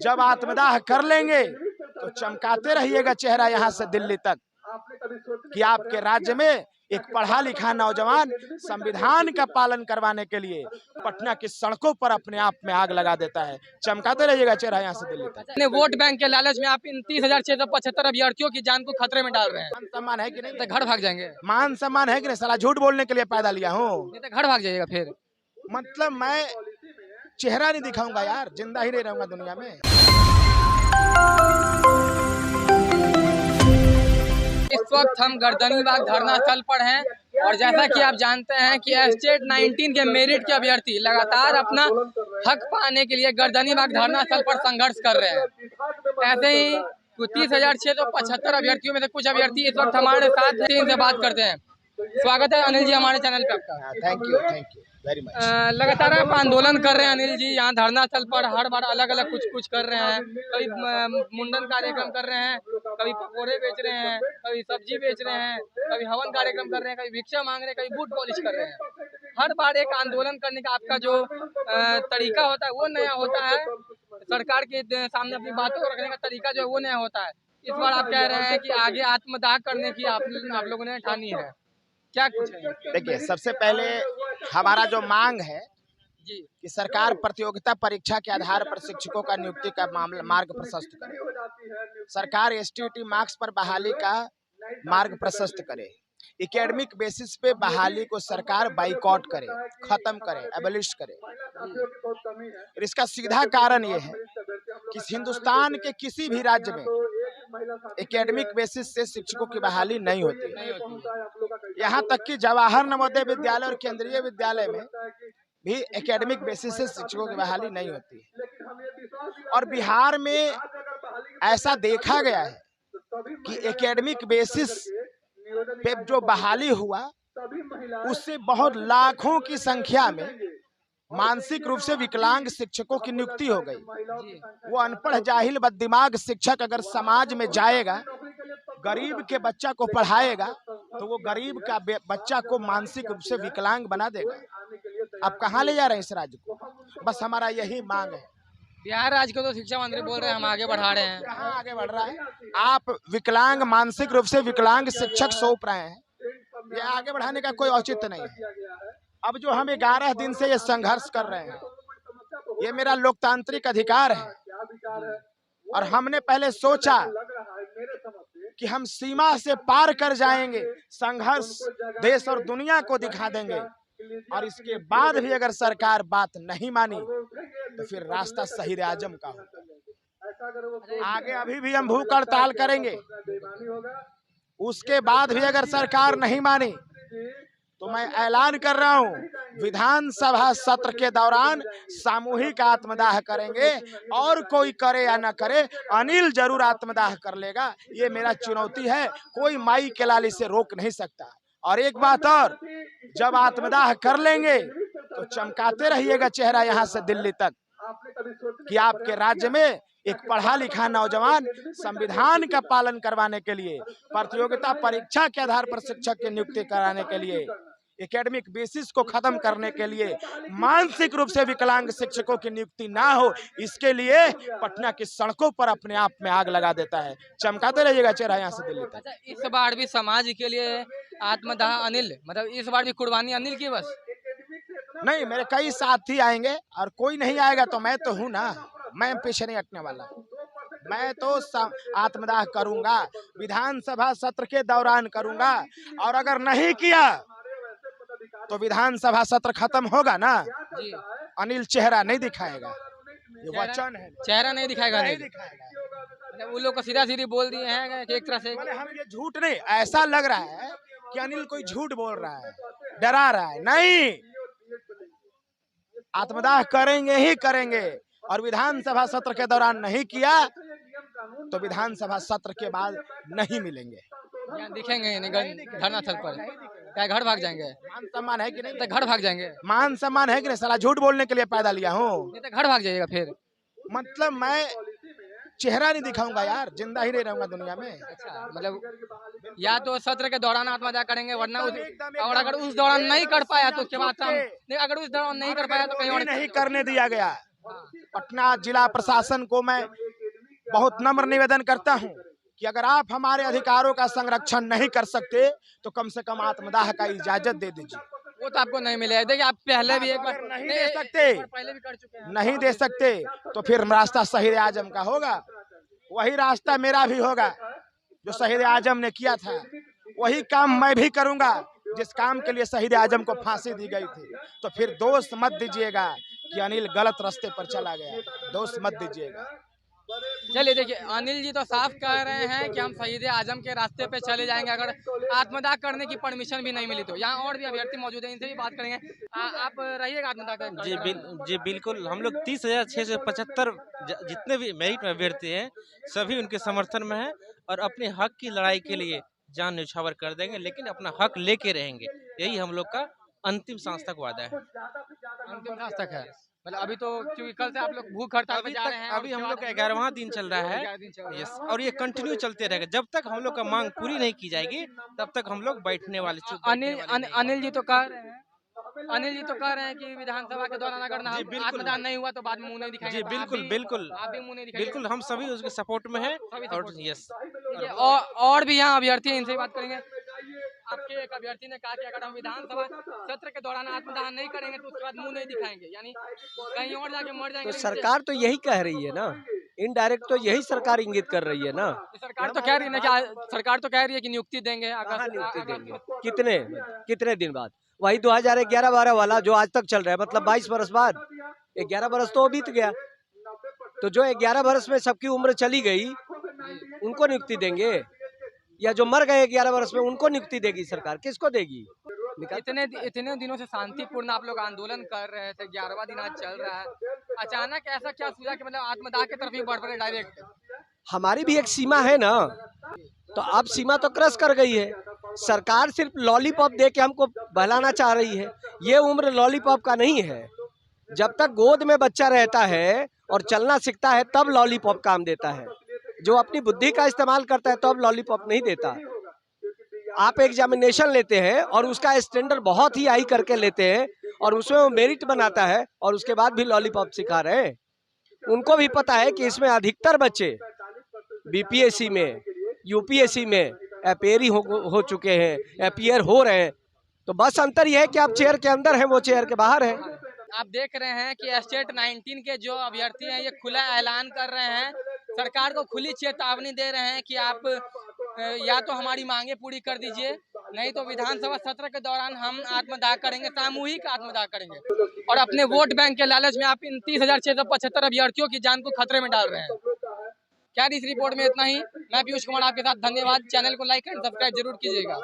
जब आत्मदाह कर लेंगे तो चमकाते रहिएगा चेहरा यहाँ से दिल्ली तक कि आपके राज्य में एक पढ़ा लिखा नौजवान संविधान का पालन करवाने के लिए पटना की सड़कों पर अपने आप में आग लगा देता है। चमकाते रहिएगा चेहरा यहाँ से दिल्ली तक। वोट बैंक के लालच में आप इन 30,675 अभ्यर्थियों की जान को खतरे में डाल रहे हैं। मान सम्मान है कि नहीं? तो घर भाग जाएंगे। मान सम्मान है कि नहीं? साला झूठ बोलने के लिए पैदा लिया हूँ। नहीं तो घर भाग जाइएगा फिर। मतलब मैं चेहरा नहीं दिखाऊंगा यार, जिंदा ही नहीं रहूंगा दुनिया में। इस वक्त हम गर्दनीबाग धरना स्थल पर हैं और जैसा कि आप जानते हैं कि स्टेट 19 के मेरिट के अभ्यर्थी लगातार अपना हक पाने के लिए गर्दनीबाग धरना स्थल पर संघर्ष कर रहे हैं। ऐसे ही 30,675 अभ्यर्थियों में से कुछ अभ्यर्थी इस वक्त हमारे साथ इनसे बात करते हैं। स्वागत है अनिल जी हमारे चैनल पे आपका। Thank you very much. लगातार आप आंदोलन कर रहे हैं अनिल जी, यहाँ धरना स्थल पर हर बार अलग अलग कुछ कर रहे हैं। कभी मुंडन कार्यक्रम कर रहे हैं, कभी पकौड़े बेच रहे हैं, कभी सब्जी बेच रहे हैं, कभी हवन कार्यक्रम कर रहे हैं, कभी भिक्षा मांग रहे हैं, कभी बूट पॉलिश कर रहे हैं। हर बार एक आंदोलन करने का आपका जो तरीका होता है वो नया होता है। सरकार के सामने अपनी बातों को रखने का तरीका जो है वो नया होता है। इस बार आप कह रहे हैं कि आगे आत्मदाह करने की आप लोगों ने ठानी है, क्या कुछ है? देखिए, सबसे पहले हमारा जो मांग है जी कि सरकार प्रतियोगिता परीक्षा के आधार पर शिक्षकों का नियुक्ति का मार्ग प्रशस्त करे। सरकार एसटीईटी मार्क्स पर बहाली का मार्ग प्रशस्त करे। एकेडमिक बेसिस पे बहाली को सरकार बाइकआउट करे, खत्म करे, एबलिश करे। और इसका सीधा कारण ये है कि हिंदुस्तान के किसी भी राज्य में एकेडमिक बेसिस से शिक्षकों की बहाली नहीं होती। यहाँ तक कि जवाहर नवोदय विद्यालय और केंद्रीय विद्यालय में भी एकेडमिक बेसिस से शिक्षकों की बहाली नहीं होती। और बिहार में ऐसा देखा गया है कि एकेडमिक बेसिस पे जो बहाली हुआ उससे बहुत लाखों की संख्या में मानसिक रूप से विकलांग शिक्षकों की नियुक्ति हो गई। वो अनपढ़ जाहिल बददिमाग शिक्षक अगर समाज में जाएगा, गरीब के बच्चा को पढ़ाएगा, तो वो गरीब का बच्चा को मानसिक रूप से विकलांग बना देगा। अब कहाँ ले जा रहे हैं इस राज्य को? बस हमारा यही मांग है। बिहार राज्य को तो शिक्षा मंत्री बोल रहे हैं हम आगे बढ़ा रहे हैं। कहाँ आगे बढ़ रहा है? आप विकलांग, मानसिक रूप से विकलांग शिक्षक सौंप रहे हैं। ये आगे बढ़ाने का कोई औचित्य नहीं है। अब जो हम 11 दिन से ये संघर्ष कर रहे हैं, ये मेरा लोकतांत्रिक अधिकार है। और हमने पहले सोचा कि हम सीमा से पार कर जाएंगे, संघर्ष देश और दुनिया को दिखा देंगे। और इसके बाद भी अगर सरकार बात नहीं मानी तो फिर रास्ता शहीद आजम का होगा। आगे अभी भी हम भूख हड़ताल करेंगे। उसके बाद भी अगर सरकार नहीं मानी तो मैं ऐलान कर रहा हूँ, विधानसभा सत्र के दौरान सामूहिक आत्मदाह करेंगे। और कोई करे या ना करे, अनिल जरूर आत्मदाह कर लेगा। ये मेरा चुनौती है, कोई माई के लाली से रोक नहीं सकता। और एक बात और, जब आत्मदाह कर लेंगे तो चमकाते रहिएगा चेहरा यहाँ से दिल्ली तक कि आपके राज्य में एक पढ़ा लिखा नौजवान संविधान का पालन करवाने के लिए, प्रतियोगिता परीक्षा के आधार पर शिक्षक की नियुक्ति कराने के लिए, एकेडमिक बेसिस को खत्म करने के लिए, मानसिक रूप से विकलांग शिक्षकों की नियुक्ति ना हो, इसके लिए पटना की सड़कों पर अपने आप में आग लगा देता है। चमकाते रहिएगा चेहरा यहाँ से दिल्ली तक। अच्छा, इस बार भी समाज के लिए आत्मदाह अनिल, मतलब इस बार भी कुर्बानी अनिल की बस नहीं, मेरे कई साथी आएंगे और कोई नहीं आएगा तो मैं तो हूँ ना, मैं पीछे नहीं हटने वाला। मैं तो आत्मदाह करूंगा, विधानसभा सत्र के दौरान करूंगा। और अगर नहीं किया तो विधानसभा सत्र खत्म होगा ना, अनिल चेहरा नहीं दिखाएगा। ये वचन है, चेहरा नहीं दिखाएगा। नहीं दिखाएगा। उन लोग को सीधा सीधी बोल दिए हैं कि एक तरह से हम ये झूठ नहीं, ऐसा लग रहा है कि अनिल कोई झूठ बोल रहा है, डरा रहा है। नहीं, आत्मदाह करेंगे ही करेंगे। और विधानसभा सत्र के दौरान नहीं किया तो विधानसभा सत्र के बाद नहीं मिलेंगे, दिखेंगे धरना स्थल पर। क्या घर भाग जाएंगे? मान सम्मान है कि नहीं? तो घर भाग जाएंगे। मान सम्मान है कि नहीं? साला झूठ बोलने के लिए पैदा लिया हूँ। तो घर भाग जाइएगा फिर। मतलब मैं चेहरा नहीं दिखाऊंगा यार, जिंदा ही नहीं रहूंगा दुनिया में। अच्छा, मतलब या तो सत्र के दौरान आत्मदाह करेंगे, वरना और अगर उस दौरान नहीं कर पाया तो उसके बाद अगर उस दौरान नहीं कर पाया तो कहीं और नहीं करने दिया गया। पटना जिला प्रशासन को मैं बहुत नम्र निवेदन करता हूं कि अगर आप हमारे अधिकारों का संरक्षण नहीं कर सकते तो कम से कम आत्मदाह का इजाजत दे दीजिए। वो तो आपको नहीं मिलेगा। देखिए आप पहले भी एक बार नहीं दे सकते, पहले भी कर चुके हैं। नहीं दे सकते तो फिर रास्ता शहीद आजम का होगा, वही रास्ता मेरा भी होगा जो शहीद आजम ने किया था। वही काम मैं भी करूंगा जिस काम के लिए शहीद आजम को फांसी दी गई थी। तो फिर दोष मत दीजिएगा कि अनिल गलत रास्ते पर चला गया, दोष मत दीजिएगा। चलिए देखिए, अनिल जी तो साफ कह रहे हैं कि हम शहीद आजम के रास्ते पे चले जाएंगे अगर आत्मदाह करने की परमिशन भी नहीं मिली तो। यहाँ और भी अभ्यर्थी मौजूद हैं, इनसे भी बात करेंगे। आप रहिएगा आत्मदाह करने? जी बिल्कुल, हम लोग 30,675 जितने भी मेरिट में अभ्यर्थी हैं सभी उनके समर्थन में हैं और अपने हक की लड़ाई के लिए जान न्यौछावर कर देंगे, लेकिन अपना हक लेके रहेंगे। यही हम लोग का अंतिम सांस तक वादा है। अंतिम सांस तक है मतलब अभी तो, क्योंकि कल से आप लोग भूख हड़ताल पे जा रहे हैं। अभी हम लोग का 11वां दिन चल रहा है। यस, और ये कंटिन्यू चलते रहेगा जब तक हम लोग का मांग पूरी नहीं की जाएगी, तब तक हम लोग बैठने वाले। अनिल जी तो कह रहे हैं कि विधानसभा के दौरान अगर आत्मदान नहीं हुआ तो बाद में मुंह नहीं दिखाएंगे। जी बिल्कुल, आप भी मुंह नहीं दिखाएंगे? बिल्कुल, हम सभी उसके सपोर्ट में हैं। और यस, और भी यहाँ अभ्यर्थी हैं, इनसे बात करेंगे। आपके एक अभ्यर्थी ने कहा कि अगर हम विधानसभा सत्र के दौरान आत्मदान नहीं करेंगे तो उसके बाद मुंह नहीं दिखाएंगे, यानी कहीं और जाके मर जाएंगे। तो सरकार तो यही कह रही है ना, इनडायरेक्ट तो यही सरकार इंगित कर रही है ना। सरकार तो कह रही है ना कि सरकार तो कह रही है कि नियुक्ति देंगे। कहाँ नियुक्ति देंगे? कितने दिन बाद? वही 2011-12 वाला जो आज तक चल रहा है, मतलब 22 बरस बाद। 11 बरस तो बीत गया, तो जो 11 बरस में सबकी उम्र चली गई उनको नियुक्ति देंगे, या जो मर गए 11 वर्ष में उनको नियुक्ति देगी सरकार? किसको देगी? इतने दिनों से शांतिपूर्ण आप लोग आंदोलन कर रहे थे, 11वां दिन आज चल रहा है, अचानक ऐसा क्या सूझा कि मतलब आत्मदाह की तरफ ही बढ़ पड़े डायरेक्ट? हमारी भी एक सीमा है ना, तो अब सीमा तो क्रॉस कर गई है। सरकार सिर्फ लॉलीपॉप दे के हमको बहलाना चाह रही है। ये उम्र लॉलीपॉप का नहीं है। जब तक गोद में बच्चा रहता है और चलना सीखता है तब लॉलीपॉप काम देता है। जो अपनी बुद्धि का इस्तेमाल करता है तो अब लॉलीपॉप नहीं देता। आप एग्जामिनेशन लेते हैं और उसका स्टैंडर्ड बहुत ही हाई करके लेते हैं और उसमें वो मेरिट बनाता है और उसके बाद भी लॉलीपॉप सिखा रहे हैं। उनको भी पता है कि इसमें अधिकतर बच्चे बीपीएससी में, यूपीएससी में अपीयर हो चुके हैं, अपीयर हो रहे हैं। तो बस अंतर यह है कि आप चेयर के अंदर हैं, वो चेयर के बाहर है। आप देख रहे हैं कि स्टेट 19 के जो अभ्यर्थी हैं ये खुला ऐलान कर रहे हैं, सरकार को खुली चेतावनी दे रहे हैं कि आप या तो हमारी मांगे पूरी कर दीजिए, नहीं तो विधानसभा सत्र के दौरान हम आत्मदाह करेंगे, सामूहिक आत्मदाह करेंगे। और अपने वोट बैंक के लालच में आप इन 30,675 अभ्यर्थियों की जान को खतरे में डाल रहे हैं। क्या इस रिपोर्ट में इतना ही। मैं पीयूष कुमार आपके साथ, धन्यवाद। चैनल को लाइक एंड सब्सक्राइब जरूर कीजिएगा।